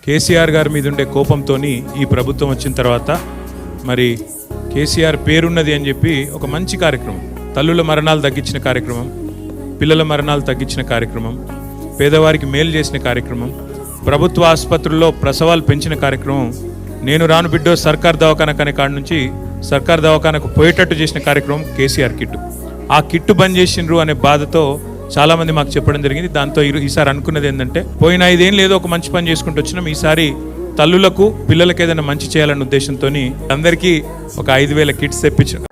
కేసీఆర్ గారి మీద ఉండే కోపంతో ఈ ప్రభుత్వం వచ్చిన తర్వాత మరి కేసీఆర్ పేరున్నది అని చెప్పి ఒక మంచి కార్యక్రమం, తల్లుల మరణాలు తగ్గించిన కార్యక్రమం, పిల్లల మరణాలు తగ్గించిన కార్యక్రమం, పేదవారికి మేలు చేసిన కార్యక్రమం, ప్రభుత్వ ఆసుపత్రుల్లో ప్రసవాలు పెంచిన కార్యక్రమం, నేను రాను బిడ్డో సర్కార్ దవాఖానకు అనే కాడ నుంచి సర్కార్ దవాఖానకు పోయేటట్టు చేసిన కార్యక్రమం కేసీఆర్ కిట్టు. ఆ కిట్టు బంద్ చేసిండ్రు అనే బాధతో చాలామంది మాకు చెప్పడం జరిగింది. దాంతో ఈసారి అనుకున్నది ఏంటంటే, పోయిన 5 ఏళ్ళు ఏదో ఒక మంచి పని చేసుకుంటూ వచ్చినాం, ఈసారి తల్లులకు పిల్లలకు ఏదైనా మంచి చేయాలన్న ఉద్దేశంతో అందరికీ ఒక 5,000 కిట్స్ తెప్పించాం.